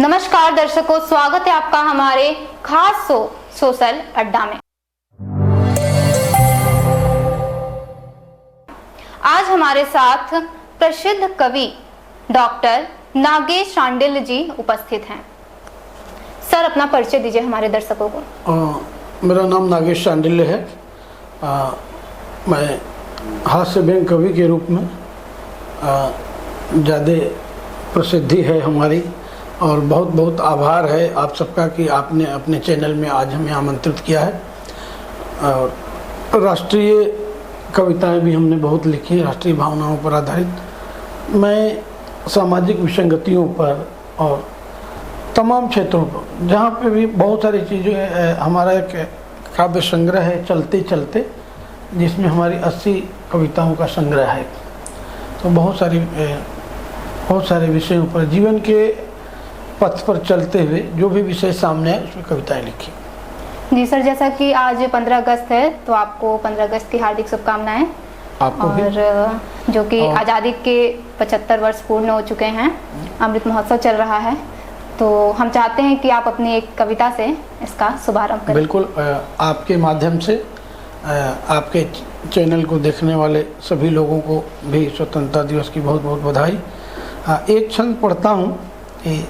नमस्कार दर्शकों, स्वागत है आपका हमारे खास शो सोशल अड्डा में। आज हमारे साथ प्रसिद्ध कवि डॉक्टर नागेश शांडिल्य जी उपस्थित हैं। सर, अपना परिचय दीजिए हमारे दर्शकों को। मेरा नाम नागेश शांडिल्य है। मैं हास्य व्यंग्य कवि के रूप में ज़्यादा प्रसिद्धि है हमारी, और बहुत बहुत आभार है आप सबका कि आपने अपने चैनल में आज हमें आमंत्रित किया है। और राष्ट्रीय कविताएं भी हमने बहुत लिखी हैं, राष्ट्रीय भावनाओं पर आधारित। मैं सामाजिक विसंगतियों पर और तमाम क्षेत्रों पर, जहाँ पे भी बहुत सारी चीज़ें, हमारा एक काव्य संग्रह है चलते चलते, जिसमें हमारी 80 कविताओं का संग्रह है। तो बहुत सारे विषयों पर, जीवन के पथ पर चलते हुए जो भी विषय सामने है उसमें कविताएं लिखी। जी सर, जैसा कि आज 15 अगस्त है तो आपको 15 अगस्त की हार्दिक शुभकामनाएं। आपको भी। और जो कि आज़ादी के 75 वर्ष पूर्ण हो चुके हैं, अमृत महोत्सव चल रहा है, तो हम चाहते हैं कि आप अपनी एक कविता से इसका शुभारंभ करें। बिल्कुल, आपके माध्यम से आपके चैनल को देखने वाले सभी लोगों को भी स्वतंत्रता दिवस की बहुत बहुत बधाई। एक छंद पढ़ता हूँ कि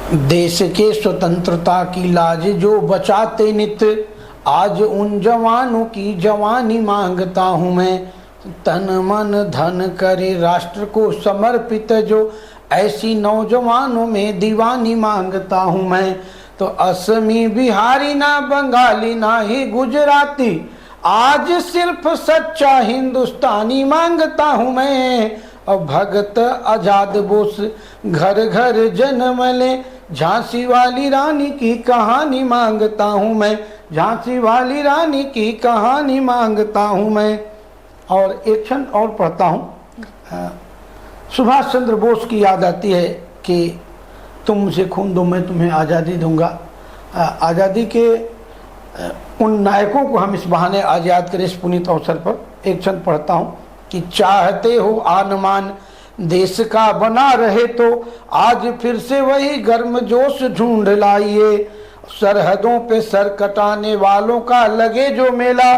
देश के स्वतंत्रता की लाज जो बचाते नित, आज उन जवानों की जवानी मांगता हूँ मैं। तन मन धन करे राष्ट्र को समर्पित जो, ऐसी नौजवानों में दीवानी मांगता हूँ मैं। तो असमी बिहारी ना बंगाली ना ही गुजराती, आज सिर्फ सच्चा हिंदुस्तानी मांगता हूँ मैं। और भगत आजाद बोस घर घर जन्म ले, झांसी वाली रानी की कहानी मांगता हूँ मैं। झांसी वाली रानी की कहानी मांगता हूँ मैं। और एक क्षण और पढ़ता हूँ। सुभाष चंद्र बोस की याद आती है कि तुम मुझे खून दो मैं तुम्हें आज़ादी दूंगा। आज़ादी के उन नायकों को हम इस बहाने आज याद करें, इस पुनीत अवसर पर। एक क्षण पढ़ता हूँ कि चाहते हो आनमान देश का बना रहे तो, आज फिर से वही गर्म जोश ढूंढ लाइए। सरहदों पे सर कटाने वालों का लगे जो मेला,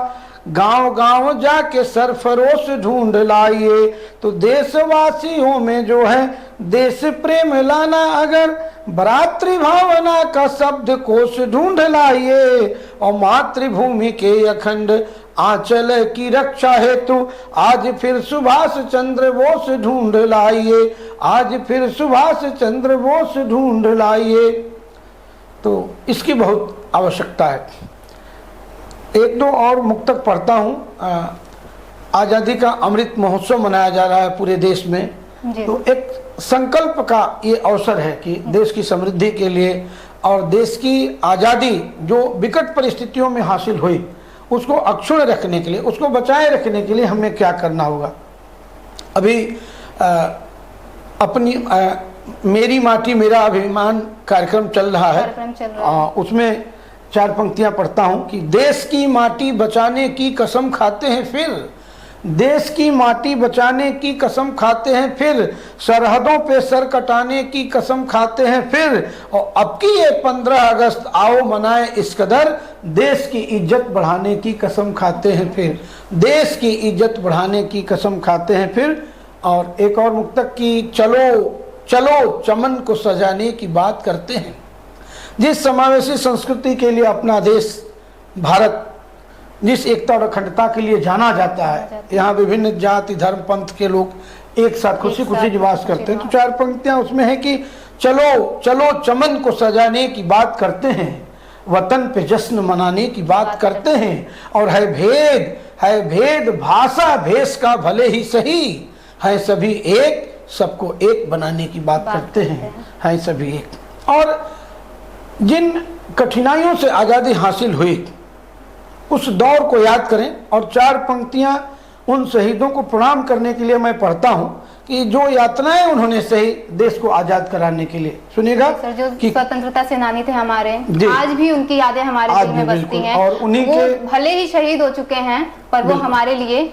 गांव गांव जाके सरफरोश ढूंढ लाइए। तो देशवासियों में जो है देश प्रेम लाना, अगर भ्रातृ भावना का शब्द कोश ढूंढ लाइए। और मातृभूमि के अखंड आंचल की रक्षा हेतु आज फिर सुभाष चंद्र बोस ढूंढ लाइए। आज फिर सुभाष चंद्र बोस ढूंढ लाइए। तो इसकी बहुत आवश्यकता है। एक दो और मुक्तक पढ़ता हूँ। आज़ादी का अमृत महोत्सव मनाया जा रहा है पूरे देश में, तो एक संकल्प का ये अवसर है कि देश की समृद्धि के लिए और देश की आज़ादी जो विकट परिस्थितियों में हासिल हुई, उसको अक्षुण्ण रखने के लिए, उसको बचाए रखने के लिए हमें क्या करना होगा। अभी अपनी मेरी माटी मेरा अभिमान कार्यक्रम चल रहा है। उसमें 4 पंक्तियां पढ़ता हूं कि देश की माटी बचाने की कसम खाते हैं फिर, देश की माटी बचाने की कसम खाते हैं फिर, सरहदों पे सर कटाने की कसम खाते हैं फिर। और अब की ये 15 अगस्त आओ मनाए इस कदर, देश की इज्जत बढ़ाने की कसम खाते हैं फिर, देश की इज्जत बढ़ाने की कसम खाते हैं फिर। और एक और मुक्तक की चलो चलो चमन को सजाने की बात करते हैं। जिस समावेशी संस्कृति के लिए अपना देश भारत, जिस एकता और अखंडता के लिए जाना जाता है, यहाँ विभिन्न जाति धर्म पंथ के लोग एक साथ खुशी खुशी निवास करते हैं। तो 4 पंक्तियां उसमें है कि चलो चलो चमन को सजाने की बात करते हैं, वतन पे जश्न मनाने की बात करते हैं। और है भेद भाषा भेष का भले ही सही, है सभी एक सबको एक बनाने की बात करते हैं सभी एक। और जिन कठिनाइयों से आज़ादी हासिल हुई उस दौर को याद करें। और 4 पंक्तियां उन शहीदों को प्रणाम करने के लिए मैं पढ़ता हूं कि जो यातनाएं उन्होंने सही देश को आजाद कराने के लिए। सुनिएगा सर, जो स्वतंत्रता सेनानी थे हमारे, आज भी उनकी यादें हमारे दिल में बसती हैं। और उन्हीं के भले ही शहीद हो चुके हैं पर वो हमारे लिए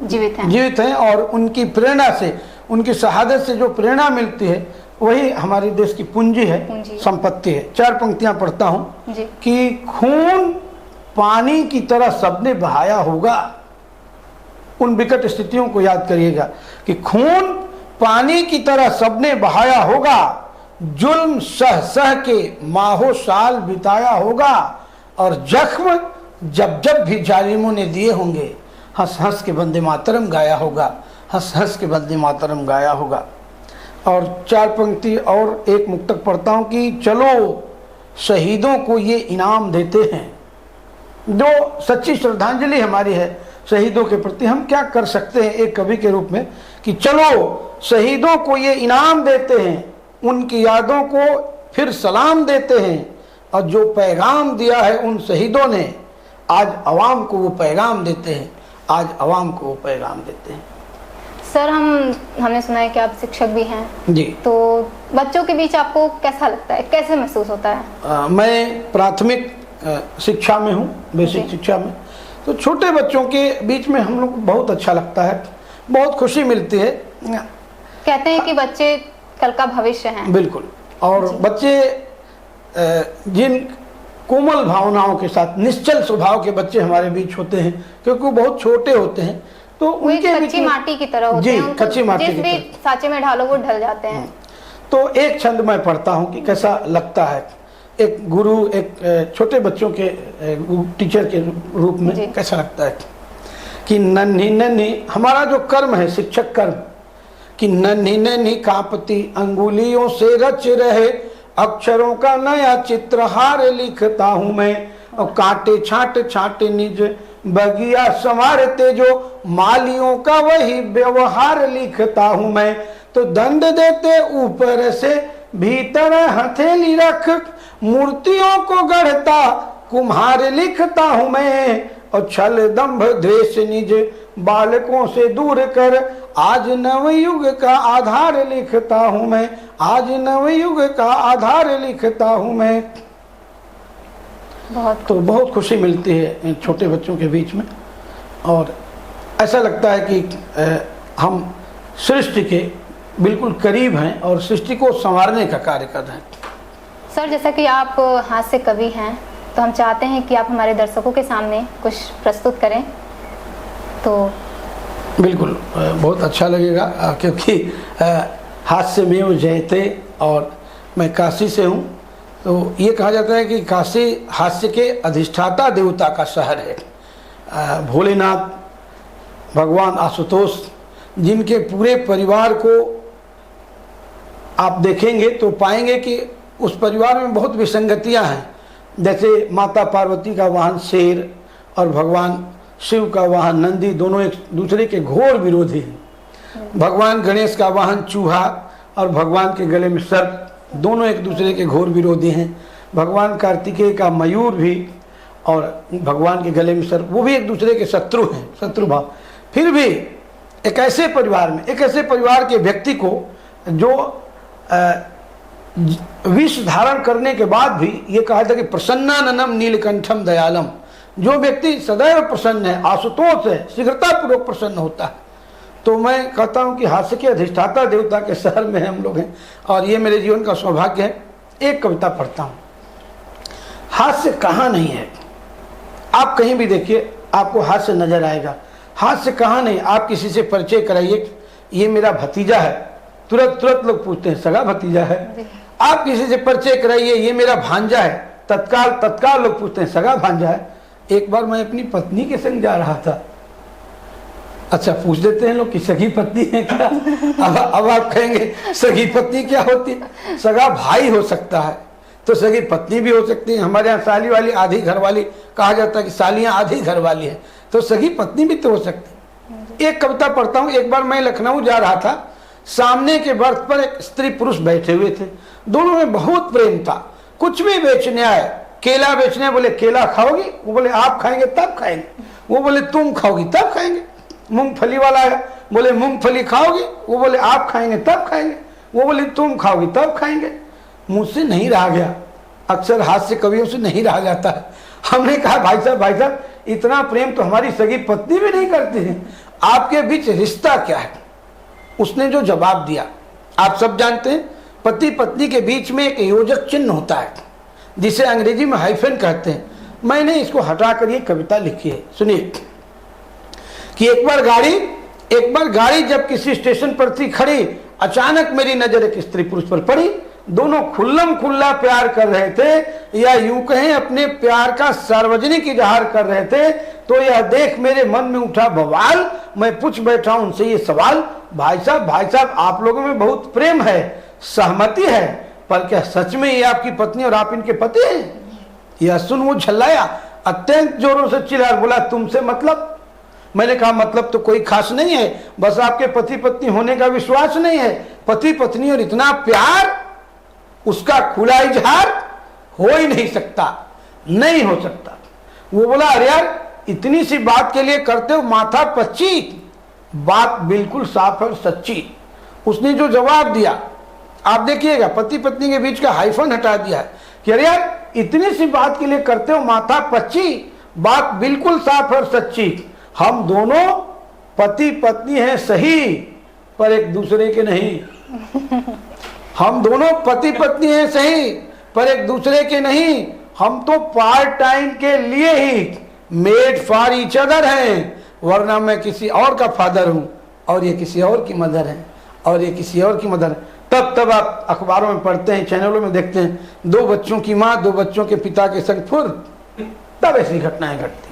जीवित हैं। और उनकी प्रेरणा से उनकी शहादत से जो प्रेरणा मिलती है वही हमारे देश की पूंजी है, पूंजी। संपत्ति है। 4 पंक्तियां पढ़ता हूँ जी। कि खून पानी की तरह सबने बहाया होगा। उन विकट स्थितियों को याद करिएगा कि खून पानी की तरह सबने बहाया होगा, जुल्म सह सह के माहो साल बिताया होगा, और जख्म जब जब भी जालिमों ने दिए होंगे, हंस हंस के वंदे मातरम गाया होगा, हंस हंस के वंदे मातरम गाया होगा। और 4 पंक्ति और एक मुक्तक पढ़ता हूँ कि चलो शहीदों को ये इनाम देते हैं। जो सच्ची श्रद्धांजलि हमारी है शहीदों के प्रति, हम क्या कर सकते हैं एक कवि के रूप में कि चलो शहीदों को ये इनाम देते हैं, उनकी यादों को फिर सलाम देते हैं, और जो पैगाम दिया है उन शहीदों ने आज अवाम को वो पैगाम देते हैं, आज अवाम को वो पैगाम देते हैं। सर हमने सुना है कि आप शिक्षक भी हैं जी। तो बच्चों के बीच आपको कैसा लगता है, कैसे महसूस होता है? मैं प्राथमिक शिक्षा में हूँ, बेसिक शिक्षा में, तो छोटे बच्चों के बीच में हम लोग बहुत अच्छा लगता है, बहुत खुशी मिलती है। कहते हैं कि बच्चे कल का भविष्य हैं। बिल्कुल। और बच्चे जिन कोमल भावनाओं के साथ, निश्चल स्वभाव के बच्चे हमारे बीच होते हैं, क्योंकि वो बहुत छोटे होते हैं, तो उनके बीच कच्ची माटी की तरह होते हैं, कच्ची माटी जिस भी सांचे में ढालो वो ढल जाते हैं। तो एक छंद मैं पढ़ता हूँ कि कैसा लगता है एक गुरु, एक छोटे बच्चों के टीचर के रूप में कैसा लगता है कि नन्ही नन्ही, हमारा जो कर्म है शिक्षक कर्म, कि नन्ही नन्ही कांपती अंगुलियों से रच रहे अक्षरों का नया चित्रहार लिखता हूँ मैं, और कांटे छांट छांट निज बगिया संवारते जो मालियों का वही व्यवहार लिखता हूँ मैं। तो दंड देते ऊपर से भीतर हथेली रख, मूर्तियों को गढ़ता कुम्हार लिखता हूँ मैं, और छल दंभ द्वेष निज बालकों से दूर कर आज नवयुग का आधार लिखता हूँ मैं, आज नवयुग का आधार लिखता हूँ मैं। तो बहुत खुशी मिलती है छोटे बच्चों के बीच में, और ऐसा लगता है कि हम सृष्टि के बिल्कुल करीब हैं और सृष्टि को संवारने का कार्य कर रहे हैं। सर जैसा कि आप हास्य कवि हैं, तो हम चाहते हैं कि आप हमारे दर्शकों के सामने कुछ प्रस्तुत करें। तो बिल्कुल बहुत अच्छा लगेगा, क्योंकि हास्य में वो जयते, और मैं काशी से हूँ, तो ये कहा जाता है कि काशी हास्य के अधिष्ठाता देवता का शहर है। भोलेनाथ भगवान आशुतोष, जिनके पूरे परिवार को आप देखेंगे तो पाएंगे कि उस परिवार में बहुत विसंगतियां हैं। जैसे माता पार्वती का वाहन शेर और भगवान शिव का वाहन नंदी, दोनों एक दूसरे के घोर विरोधी हैं। भगवान गणेश का वाहन चूहा और भगवान के गले में सर्प, दोनों एक दूसरे के घोर विरोधी हैं। भगवान कार्तिकेय का मयूर भी और भगवान के गले में सर्प, वो भी एक दूसरे के शत्रु हैं, शत्रु भाव। फिर भी एक ऐसे परिवार में, एक ऐसे परिवार के व्यक्ति को जो विष धारण करने के बाद भी ये कहा था कि प्रसन्नाननम नीलकंठम दयालम, जो व्यक्ति सदैव प्रसन्न है, आशुतोष है, शीघ्रतापूर्वक प्रसन्न होता है। तो मैं कहता हूँ कि हास्य के अधिष्ठाता देवता के शहर में हम लोग हैं, और ये मेरे जीवन का सौभाग्य है। एक कविता पढ़ता हूँ। हास्य कहाँ नहीं है, आप कहीं भी देखिए आपको हास्य नजर आएगा। हास्य कहाँ नहीं, आप किसी से परिचय कराइए, ये मेरा भतीजा है, तुरंत लोग पूछते हैं सगा भतीजा है। आप किसी से परिचय कराइए, ये मेरा भांजा है, तत्काल लोग पूछते हैं सगा भांजा है। एक बार मैं अपनी पत्नी के संग जा रहा था, अच्छा पूछ देते हैं लोग कि सगी पत्नी है क्या। अब आप कहेंगे सगी पत्नी क्या होती है? सगा भाई हो सकता है, तो सगी पत्नी भी हो सकती है। हमारे यहाँ साली वाली आधी घर वाली कहा जाता है कि सालियाँ आधी घर वाली है, तो सगी पत्नी भी तो हो सकती है। एक कविता पढ़ता हूँ। एक बार मैं लखनऊ जा रहा था, सामने के बर्थ पर एक स्त्री पुरुष बैठे हुए थे, दोनों में बहुत प्रेम था। कुछ भी बेचने आए, केला बेचने, बोले केला खाओगी, वो बोले आप खाएंगे तब खाएंगे, वो बोले तुम खाओगी तब खाएंगे। मूंगफली वाला आया, बोले मूंगफली खाओगी, वो बोले आप खाएंगे तब खाएंगे, वो बोले तुम खाओगी तब खाएंगे। मुझसे नहीं रहा गया, अक्सर हास्य कवियों से नहीं रहा जाता है। हमने कहा भाई साहब इतना प्रेम तो हमारी सगी पत्नी भी नहीं करती है, आपके बीच रिश्ता क्या है? उसने जो जवाब दिया, आप सब जानते हैं पति पत्नी के बीच में एक योजक चिन्ह होता है जिसे अंग्रेजी में हाइफन कहते हैं। मैंने इसको हटाकर ये कविता लिखी है, सुनिए कि एक बार गाड़ी जब किसी स्टेशन पर थी खड़ी, अचानक मेरी नजर एक स्त्री पुरुष पर पड़ी। दोनों खुल्लम खुल्ला प्यार कर रहे थे, या यूं कहें अपने प्यार का सार्वजनिक इजहार कर रहे थे। तो यह देख मेरे मन में उठा बवाल। मैं पूछ बैठा उनसे ये सवाल, भाई साहब आप लोगों में बहुत प्रेम है, सहमति है, पर क्या सच में ये आपकी पत्नी और आप इनके पति हैं? यह सुन वो झल्लाया, अत्यंत जोरों से चिल्ला बोला, तुमसे मतलब? मैंने कहा मतलब तो कोई खास नहीं है, बस आपके पति पत्नी होने का विश्वास नहीं है। पति पत्नी और इतना प्यार, उसका खुला इजहार हो ही नहीं सकता, नहीं हो सकता। वो बोला अरे यार इतनी सी बात के लिए करते हो माथा पच्ची, बात बिल्कुल साफ और सच्ची। उसने जो जवाब दिया आप देखिएगा, पति पत्नी के बीच का हाइफन हटा दिया है कि अरे यार इतनी सी बात के लिए करते हो माथा पच्ची, बात बिल्कुल साफ और सच्ची। हम दोनों पति पत्नी हैं सही, पर एक दूसरे के नहीं। हम दोनों पति पत्नी हैं सही, पर एक दूसरे के नहीं। हम तो पार्ट टाइम के लिए he made for each other हैं, वरना मैं किसी और का फादर हूं और ये किसी और की मदर है और ये किसी और की मदर है। तब आप अखबारों में पढ़ते हैं, चैनलों में देखते हैं, 2 बच्चों की माँ 2 बच्चों के पिता के संग फुर, तब ऐसी घटनाएं घटती।